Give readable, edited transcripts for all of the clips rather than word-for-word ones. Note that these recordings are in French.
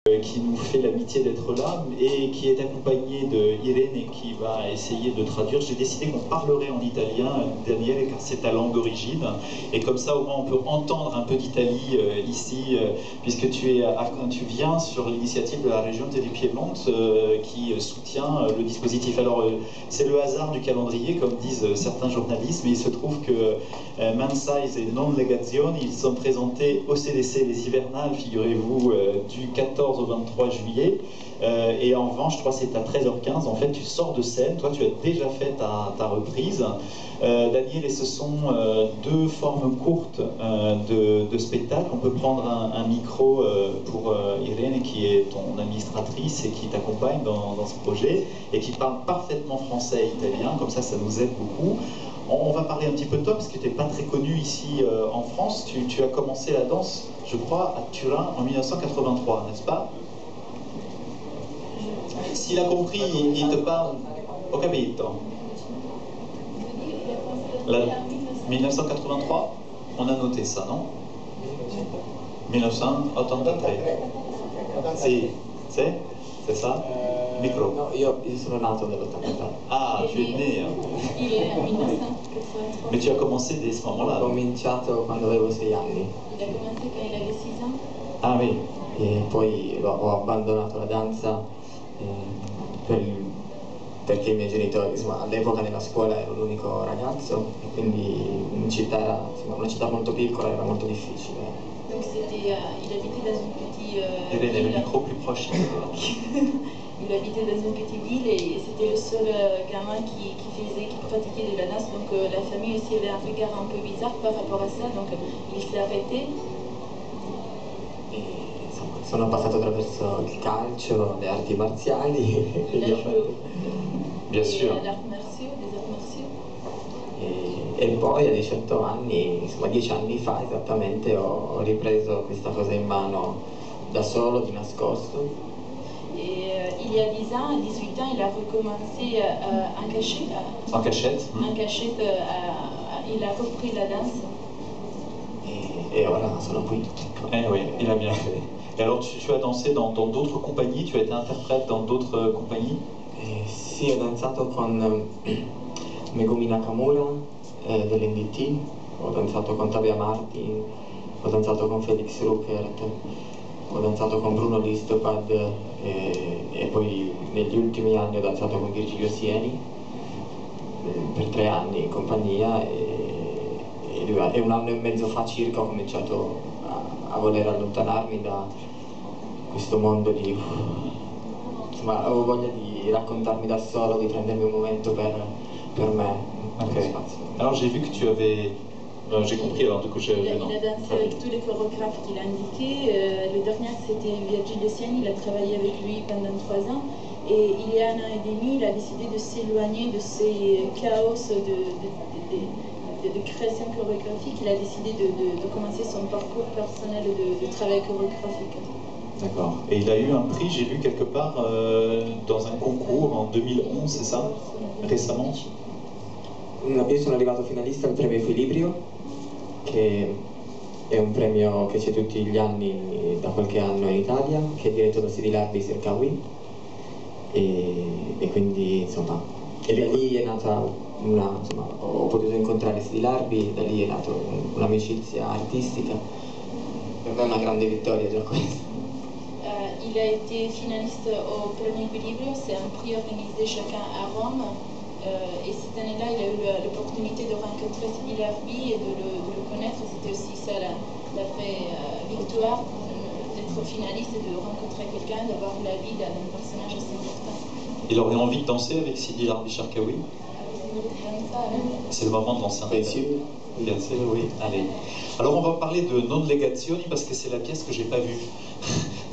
qui nous fait l'amitié d'être là et qui est accompagné de Irene qui va essayer de traduire. J'ai décidé qu'on parlerait en italien, Daniel, car c'est ta langue d'origine, et comme ça au moins on peut entendre un peu d'Italie ici, puisque tu viens sur l'initiative de la région du Piémont qui soutient le dispositif. Alors c'est le hasard du calendrier, comme disent certains journalistes, mais il se trouve que Mensize et Non Legazioni, ils sont présentés au CDC les hivernales, figurez-vous, du 14 au 23 juillet, et en revanche, je crois que c'est à 13h15, en fait tu sors de scène, toi tu as déjà fait ta reprise, Daniel, et ce sont deux formes courtes de spectacle. On peut prendre un micro pour Irène, qui est ton administratrice et qui t'accompagne dans ce projet, et qui parle parfaitement français et italien, comme ça nous aide beaucoup. On va parler un petit peu de toi, parce que tu n'es pas très connu ici en France. Tu as commencé la danse, je crois, à Turin en 1983, n'est-ce pas? S'il a compris, il te parle. Ho capito. 1983, on a noté ça, non? 1983. C'est ça? Micro. No, io sono nato nell'83. Ah, tu es né. Il est en 1983. Mais tu as commencé dès ce moment-là. Ho cominciato quando avevo 6 anni. Il a commencé quand il avait 6 ans. Ah oui. E poi ho abbandonato la danza perché i miei genitori, insomma, all'epoca nella scuola ero l'unico ragazzo e quindi in città, insomma, una città molto piccola era molto difficile. Donc il habitait dans une petite le micro plus proche. Il habitait dans une petite ville et c'était le seul gamin qui pratiquait de la danse. Donc la famille aussi avait un regard un peu bizarre par rapport à ça, donc il s'est arrêté. E, insomma, sono passato attraverso il calcio, le arti marziali. Bien sûr. Des arts martiaux. E poi a 18 anni, insomma 10 anni fa esattamente, ho ripreso questa cosa in mano da solo, di nascosto. Et il y a 10 ans, à 18 ans, il a recommencé en cachette. En cachette. En cachette, il a repris la danse. E ora sono qui. Eh oui, il a bien fait. Et alors tu as dansé dans d'autres compagnies, tu as été interprète dans d'autres compagnies? Sì, ho danzato con Megumi Nakamura dell'NDT, ho danzato con Tabea Martin, ho danzato con Felix Ruckert, ho danzato con Bruno Listopad e poi negli ultimi anni ho danzato con Virgilio Sieni per 3 anni in compagnia e 1 anno e mezzo fa circa ho cominciato a voler allontanarmi da questo mondo di... insomma avevo voglia di raccontarmi da solo, di prendermi un momento per me. Okay. Alors j'ai vu que tu avais... j'ai compris, alors du coup je... Il a dansé avec tous les chorégraphes qu'il a indiqués. Le dernier c'était Virgilio Sieni, il a travaillé avec lui pendant 3 ans. Et il y a 1 an et demi, il a décidé de s'éloigner de ces chaos de création chorégraphique. Il a décidé de commencer son parcours personnel de travail chorégraphique. D'accord. Et il a eu un prix, j'ai vu quelque part, dans un concours en 2011, c'est ça? Récemment? Io sono arrivato finalista al premio Equilibrio, che è un premio che c'è tutti gli anni, da qualche anno in Italia, che è diretto da Sidi Larbi e Serkawi, e quindi insomma, e da lì è nata insomma, ho potuto incontrare Sidi Larbi e da lì è nata un'amicizia artistica. Per me è una grande vittoria già questa. Il a été finaliste au premier Equilibrio, c'est un prix organisé chacun à Rome. Et cette année-là, il a eu l'opportunité de rencontrer Sidi Larbi et de le connaître. C'était aussi ça la vraie victoire, d'être finaliste et de rencontrer quelqu'un, d'avoir la vie d'un personnage assez important. Il aurait envie de danser avec Sidi Larbi Cherkaoui? C'est le moment de lancer un défi. Bien sûr, oui. Allez. Alors on va parler de Non Legazioni parce que c'est la pièce que j'ai pas vue.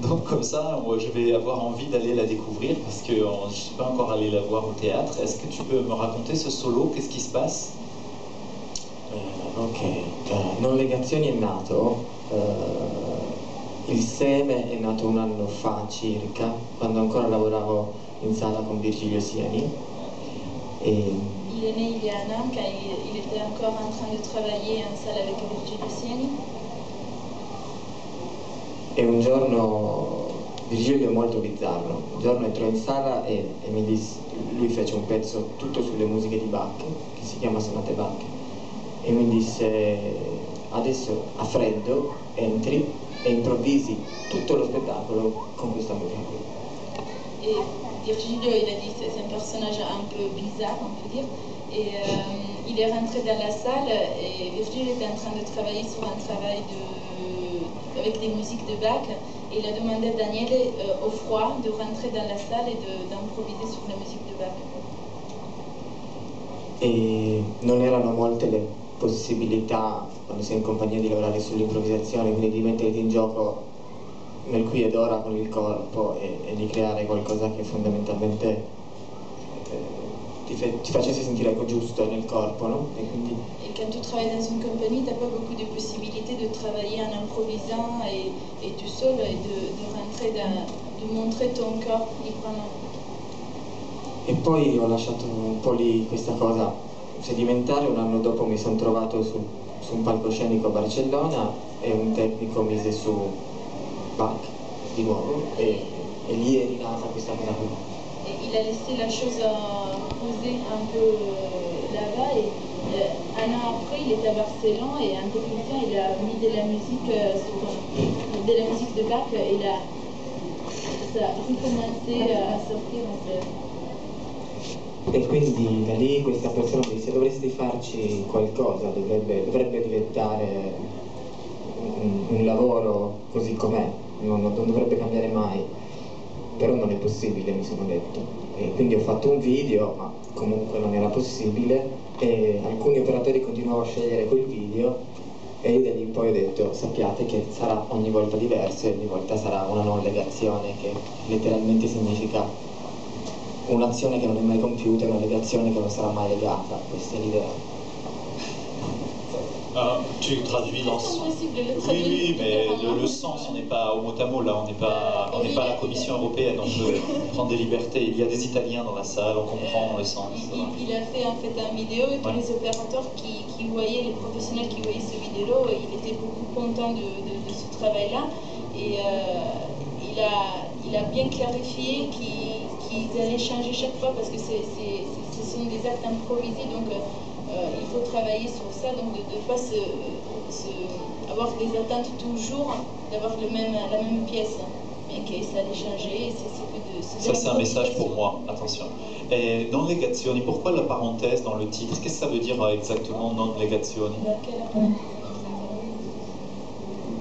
Donc comme ça, je vais avoir envie d'aller la découvrir parce que je ne suis pas encore allé la voir au théâtre. Est-ce que tu peux me raconter ce solo? Qu'est-ce qui se passe? Ok, Non Legazioni è nato, il seme è nato 1 anno fa circa, quando ancora lavoravo in sala con Virgilio Sieni. Il est né il y a 1 an, quand il était encore en train de travailler en salle avec Virgilio Sieni. E un giorno Virgilio è molto bizzarro. Un giorno entrò in sala e mi disse, lui fece un pezzo tutto sulle musiche di Bach, che si chiama Sonate Bach, e mi disse, adesso a freddo entri e improvvisi tutto lo spettacolo con questa musica qui. Et Virgilio, il a dit, c'est un personnage un peu bizarre, on peut dire. Et il est rentré dans la salle et Virgilio était en train de travailler sur un travail avec des musiques de Bach. Et il a demandé à Daniele, au froid, de rentrer dans la salle et d'improviser sur la musique de Bach. E non erano molte le possibilità, quando sei in compagnia, di lavorare sull'improvvisazione, quindi di metterti in gioco nel qui ed ora con il corpo e di creare qualcosa che fondamentalmente ti facesse sentire giusto nel corpo, no? Et quand tu travailles dans une compagnie, tu n'as pas beaucoup de possibilités de travailler en improvisant et tout seul et de rentrer de montrer ton corps librement. E poi ho lasciato un po' lì questa cosa sedimentare. Un anno dopo mi sono trovato su un palcoscenico a Barcellona e un tecnico mise su Bach di nuovo e lì è rinata questa cosa qui. Et il a laissé la chose poser un peu là-bas et un an après il était à Barcelone et un technicien il a mis de la musique de Bach et ça a recommencé à sortir un peu. E quindi da lì questa persona mi disse, dovresti farci qualcosa, dovrebbe diventare un lavoro così com'è, non dovrebbe cambiare mai, però non è possibile, mi sono detto. E quindi ho fatto un video, ma comunque non era possibile e alcuni operatori continuavano a scegliere quel video e io da lì in poi ho detto, sappiate che sarà ogni volta diverso e ogni volta sarà una nuova legazione, che letteralmente significa un'azione che non è mai compiuta e una legazione che non sarà mai legata. Questa è l'idea. Tu traduis l'ensemble. Oui, mais le sens, on n'est pas au mot à mot là, on n'est pas la Commission européenne, on peut prendre des libertés. Il y a des Italiens dans la salle, on comprend le sens. Il a fait en fait une vidéo et tous les opérateurs qui voyaient, les professionnels qui voyaient cette vidéo, il était beaucoup content de ce travail-là et il a bien clarifié qu'ils allaient changer chaque fois parce que ce sont des actes improvisés, donc il faut travailler sur ça, donc de ne pas avoir des attentes toujours, d'avoir la même pièce, mais que ça allait changer. Ça c'est un message pour moi, attention. Et non legazioni, pourquoi la parenthèse dans le titre? Qu'est-ce que ça veut dire exactement non legazioni?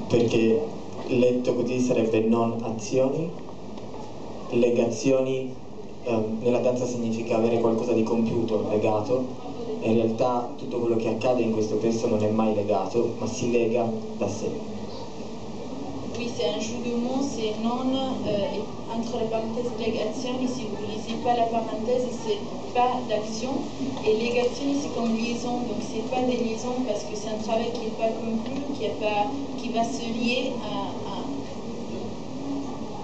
Perché letto così sarebbe non azioni, legazioni nella danza significa avere qualcosa di compiuto, legato. In realtà tutto quello che accade in questo testo non è mai legato, ma si lega da sé. Oui, c'est un jeu de mots, c'est non, entre la parenthèse legazioni, si vous ne lisez pas la parenthèse, c'est pas d'action, et legazioni c'est comme liaison, donc c'est pas des liaisons parce que c'est un travail qui n'est pas conclu, qui va se lier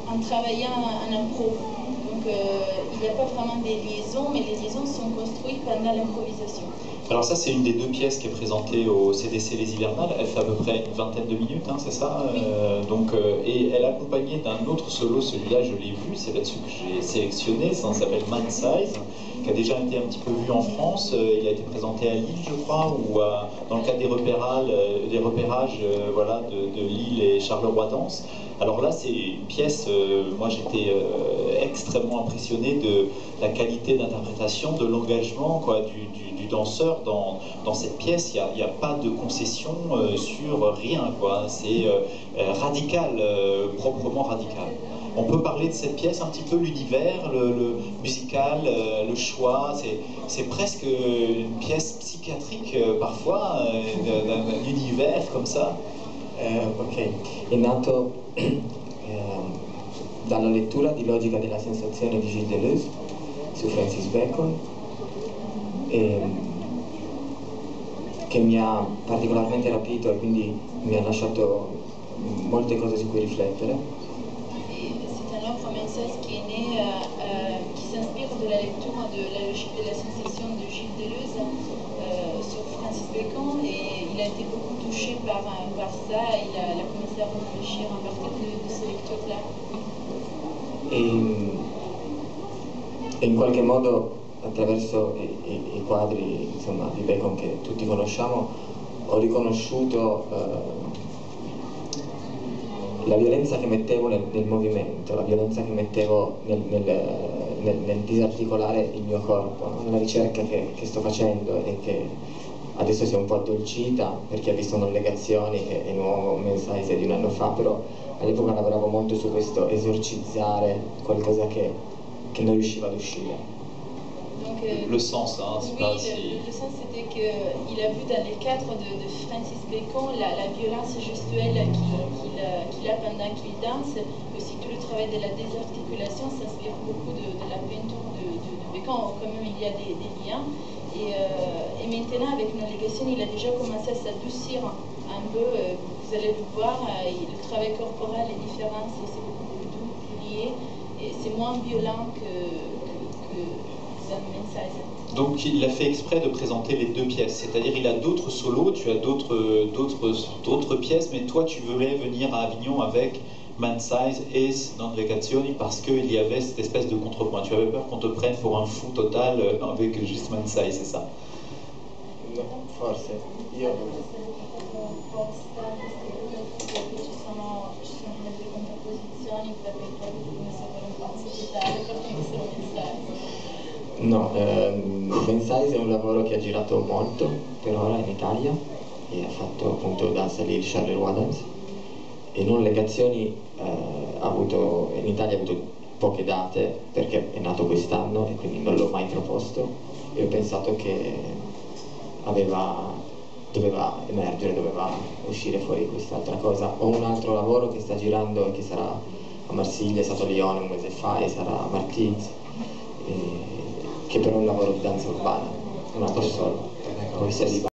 en travaillant en impro. Donc il n'y a pas vraiment des liaisons, mais les liaisons sont construites pendant l'improvisation. Alors ça c'est une des deux pièces qui est présentée au CDC Les Hivernales, elle fait à peu près une vingtaine de minutes, hein, c'est ça oui. Et elle est accompagnée d'un autre solo, celui-là je l'ai vu, c'est là-dessus que j'ai sélectionné, ça s'appelle Man Size, qui a déjà été un petit peu vu en France, il a été présenté à Lille je crois, ou dans le cadre des repérages voilà, de Lille et Charleroi-Danse. Alors là c'est une pièce, moi j'étais extrêmement impressionné de la qualité d'interprétation, de l'engagement du danseur dans cette pièce. Il n'y a pas de concession sur rien, quoi. C'est radical, proprement radical. On peut parler de cette pièce un petit peu, l'univers, le musical, le choix, c'est presque une pièce psychiatrique parfois, d'un univers comme ça. Ok, è nato dalla lettura di Logica della sensazione di Gilles Deleuze su Francis Bacon, che mi ha particolarmente rapito e quindi mi ha lasciato molte cose su cui riflettere. C'est un œuvre Mensas qui est né, qui s'inspire de la lecture de la logique de la sensation de Gilles Deleuze sur Francis Bacon, et il a été beaucoup touché par ça, il a commencé à réfléchir à partir de ces lectures-là. e in qualche modo attraverso i quadri, insomma, di Bacon che tutti conosciamo ho riconosciuto la violenza che mettevo nel movimento, la violenza che mettevo nel disarticolare il mio corpo, no? Nella ricerca che sto facendo e che adesso si è un po' addolcita perché ha visto Legazioni, che è nuovo, Mensaise di un anno fa, però all'epoca lavoravo molto su questo esorcizzare qualcosa che non riusciva ad uscire. Donc, le sens, hein, c'est pas si... le sens c'était qu'il a vu dans les cadres de Francis Bacon la violence gestuelle qu'il a pendant qu'il danse, aussi tout le travail de la désarticulation s'inspire beaucoup de la peinture de Bacon, quand même il y a des liens. Et maintenant avec nos légations, il a déjà commencé à s'adoucir un peu, vous allez le voir, le travail corporel est différent, c'est beaucoup plus doux, plus lié, et c'est moins violent que Donc il a fait exprès de présenter les deux pièces, c'est-à-dire il a d'autres solos, tu as d'autres pièces, mais toi tu voulais venir à Avignon avec Mensaise et Non Regazioni parce qu'il y avait cette espèce de contrepoint. Tu avais peur qu'on te prenne pour un fou total avec juste Mensaise, c'est ça? No, forse. Io... No, Mensaise è un lavoro che ha girato molto per ora in Italia e ha fatto appunto da Salire Charleroi Adams, e Non Legazioni in Italia ha avuto poche date perché è nato quest'anno e quindi non l'ho mai proposto e ho pensato che doveva emergere, doveva uscire fuori quest'altra cosa. Ho un altro lavoro che sta girando e che sarà a Marsiglia, è stato a Lione un mese fa e sarà a Martins, che però è un lavoro di danza urbana, è un altro solo. Poi